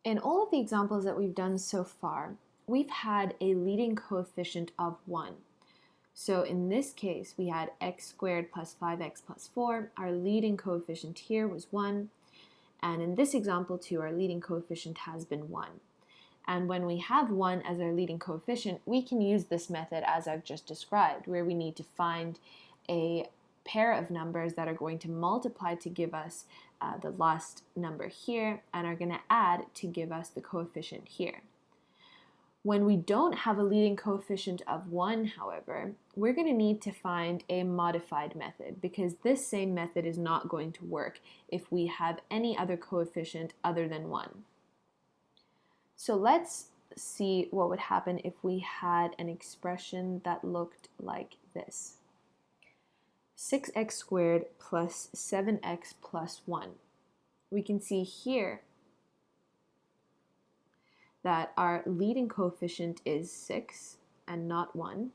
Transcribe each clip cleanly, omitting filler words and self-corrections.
In all of the examples that we've done so far, we've had a leading coefficient of 1. So in this case, we had x squared plus 5x plus 4. Our leading coefficient here was 1. And in this example too, our leading coefficient has been 1. And when we have 1 as our leading coefficient, we can use this method as I've just described, where we need to find a pair of numbers that are going to multiply to give us the last number here and are going to add to give us the coefficient here. When we don't have a leading coefficient of 1, however, we're going to need to find a modified method because this same method is not going to work if we have any other coefficient other than 1. So let's see what would happen if we had an expression that looked like this. 6x squared plus 7x plus 1. We can see here that our leading coefficient is 6 and not 1.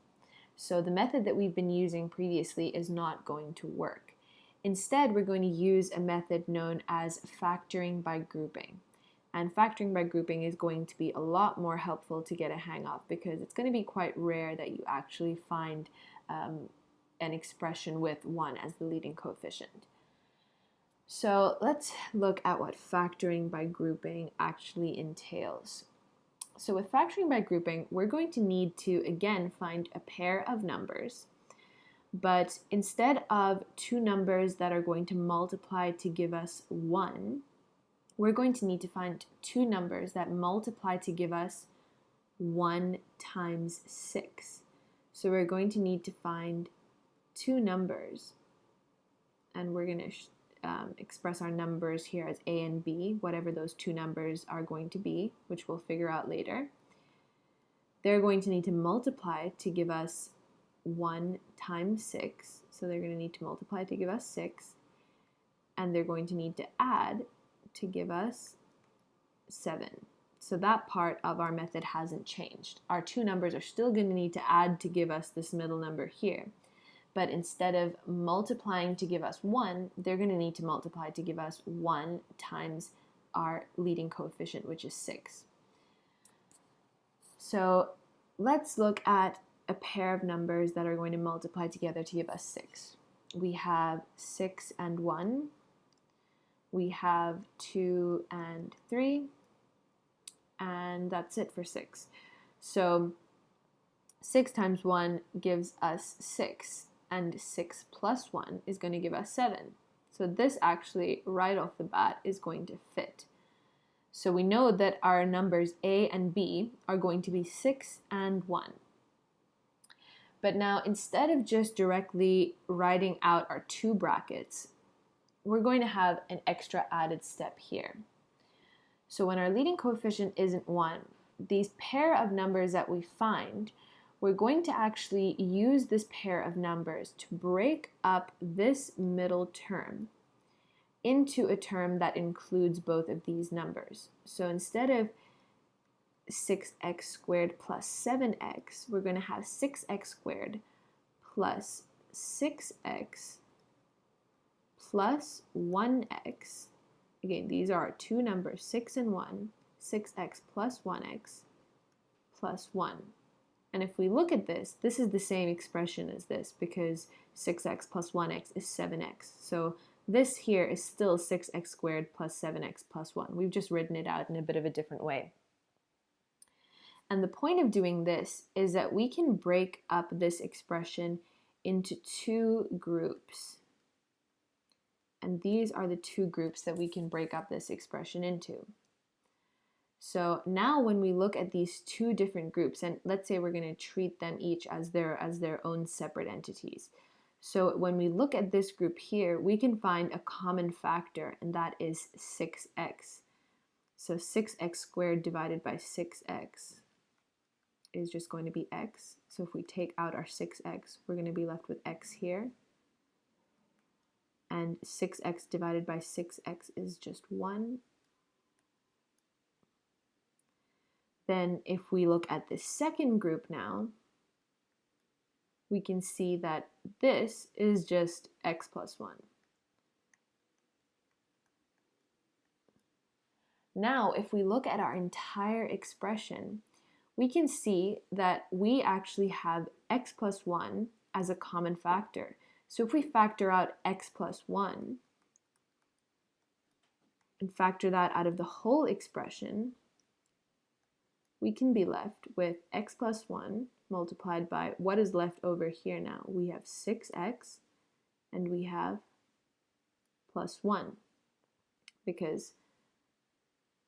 So the method that we've been using previously is not going to work. Instead, we're going to use a method known as factoring by grouping. And factoring by grouping is going to be a lot more helpful to get a hang of because it's going to be quite rare that you actually find an expression with 1 as the leading coefficient. So let's look at what factoring by grouping actually entails. So with factoring by grouping, we're going to need to again find a pair of numbers, but instead of two numbers that are going to multiply to give us 1, we're going to need to find two numbers that multiply to give us 1 times 6. So we're going to need to find two numbers, and we're going to express our numbers here as a and b, whatever those two numbers are going to be, which we'll figure out later. They're going to need to multiply to give us 1 times 6, so they're going to need to multiply to give us 6, and they're going to need to add to give us 7. So that part of our method hasn't changed. Our two numbers are still going to need to add to give us this middle number here. But instead of multiplying to give us 1, they're going to need to multiply to give us 1 times our leading coefficient, which is 6. So let's look at a pair of numbers that are going to multiply together to give us 6. We have 6 and 1. We have 2 and 3. And that's it for 6. So 6 times 1 gives us 6. And 6 plus 1 is going to give us 7. So this actually, right off the bat, is going to fit. So we know that our numbers a and b are going to be 6 and 1. But now, instead of just directly writing out our two brackets, we're going to have an extra added step here. So when our leading coefficient isn't 1, these pair of numbers that we find, we're going to actually use this pair of numbers to break up this middle term into a term that includes both of these numbers. So instead of 6x squared plus 7x, we're going to have 6x squared plus 6x plus 1x. Again, these are our two numbers, 6 and 1, 6x plus 1x plus 1. And if we look at this, this is the same expression as this because 6x plus 1x is 7x. So this here is still 6x squared plus 7x plus 1. We've just written it out in a bit of a different way. And the point of doing this is that we can break up this expression into two groups. And these are the two groups that we can break up this expression into. So now when we look at these two different groups, and let's say we're going to treat them each as their own separate entities. So when we look at this group here, we can find a common factor, and that is 6x. So 6x squared divided by 6x is just going to be x. So if we take out our 6x, we're going to be left with x here. And 6x divided by 6x is just 1. Then if we look at the second group now, we can see that this is just x plus 1. Now, if we look at our entire expression, we can see that we actually have x plus 1 as a common factor. So if we factor out x plus 1 and factor that out of the whole expression, we can be left with x plus 1 multiplied by what is left over here now. We have 6x and we have plus 1, because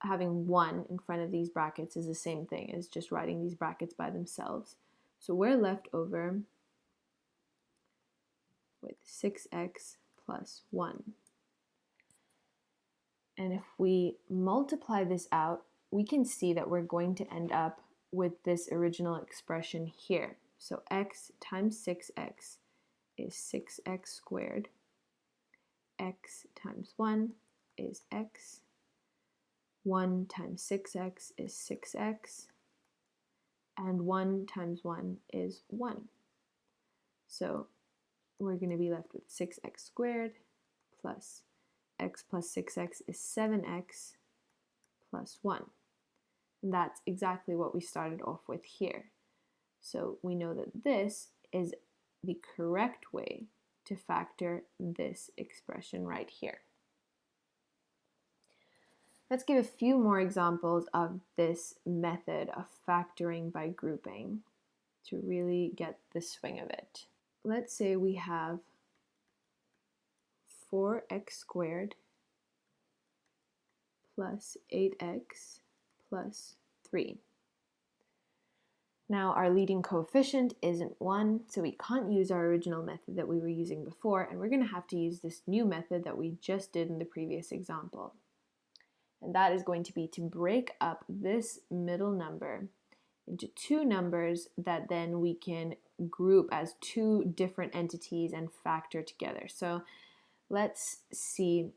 having 1 in front of these brackets is the same thing as just writing these brackets by themselves. So we're left over with 6x plus 1. And if we multiply this out, we can see that we're going to end up with this original expression here. So x times 6x is 6x squared. X times 1 is x. 1 times 6x is 6x. And 1 times 1 is 1. So we're going to be left with 6x squared plus x plus 6x is 7x plus 1. And that's exactly what we started off with here. So we know that this is the correct way to factor this expression right here. Let's give a few more examples of this method of factoring by grouping to really get the swing of it. Let's say we have 4x squared plus 8x plus 3. Now our leading coefficient isn't 1, so we can't use our original method that we were using before, and we're going to have to use this new method that we just did in the previous example. And that is going to be to break up this middle number into two numbers that then we can group as two different entities and factor together. So let's see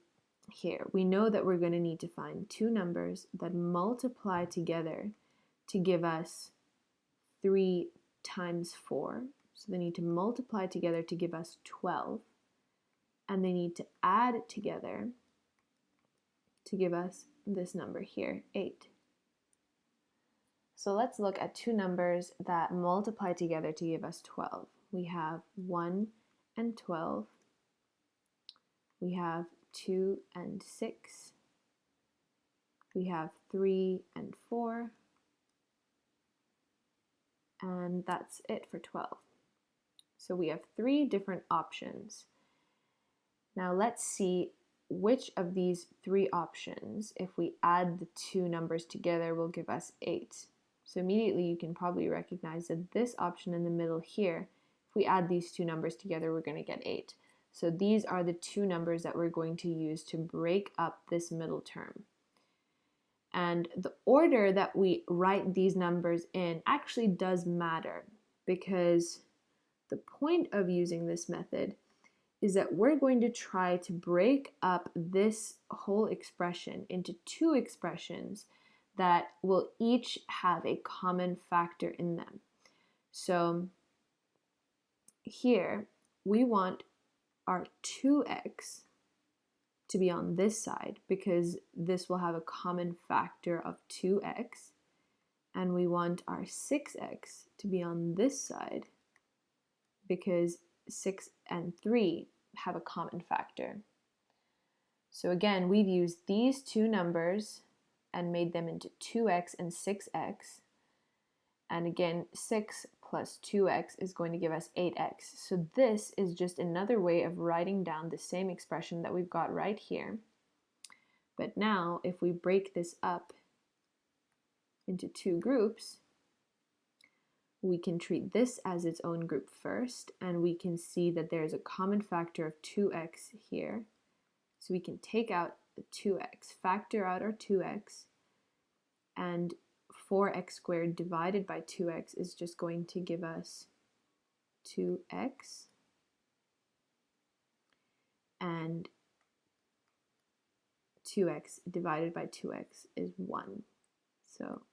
here. We know that we're going to need to find two numbers that multiply together to give us 3 times 4. So they need to multiply together to give us 12. And they need to add together to give us this number here, 8. So let's look at two numbers that multiply together to give us 12. We have 1 and 12. We have 2 and 6. We have 3 and 4. And that's it for 12. So we have 3 different options. Now let's see which of these 3 options, if we add the two numbers together, will give us 8. So immediately you can probably recognize that this option in the middle here, if we add these two numbers together, we're going to get 8. So these are the two numbers that we're going to use to break up this middle term. And the order that we write these numbers in actually does matter, because the point of using this method is that we're going to try to break up this whole expression into two expressions that will each have a common factor in them. So here we want our 2x to be on this side because this will have a common factor of 2x, and we want our 6x to be on this side because 6 and 3 have a common factor. So again, we've used these two numbers and made them into 2x and 6x. And again, 6 plus 2x is going to give us 8x. So this is just another way of writing down the same expression that we've got right here. But now, if we break this up into two groups, we can treat this as its own group first, and we can see that there's a common factor of 2x here. So we can take out the 2x, factor out our 2x, and 4x squared divided by 2x is just going to give us 2x, and 2x divided by 2x is 1. So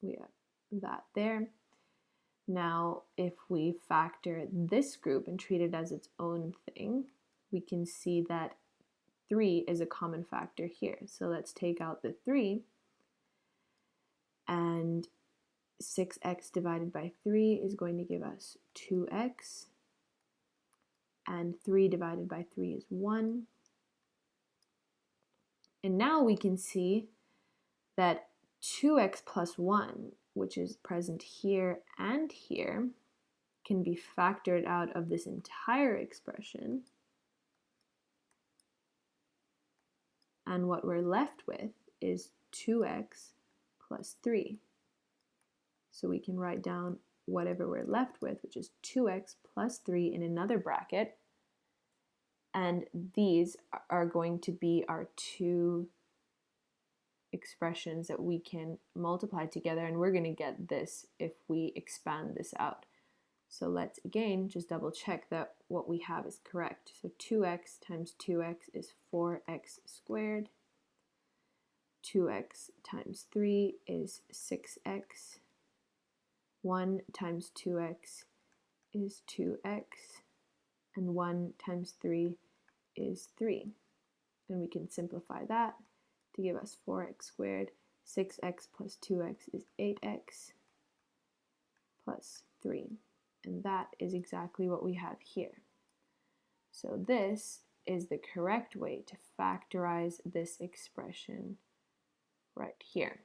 we have that there. Now, if we factor this group and treat it as its own thing, we can see that 3 is a common factor here. So let's take out the 3, and 6x divided by 3 is going to give us 2x, and 3 divided by 3 is 1. And now we can see that 2x plus 1, which is present here and here, can be factored out of this entire expression. And what we're left with is 2x plus 3. So we can write down whatever we're left with, which is 2x plus 3 in another bracket. And these are going to be our two expressions that we can multiply together, and we're going to get this if we expand this out. So let's again just double check that what we have is correct. So 2x times 2x is 4x squared. 2x times 3 is 6x. 1 times 2x is 2x. And 1 times 3 is 3. And we can simplify that to give us 4x squared. 6x plus 2x is 8x plus 3. And that is exactly what we have here. So this is the correct way to factorize this expression right here.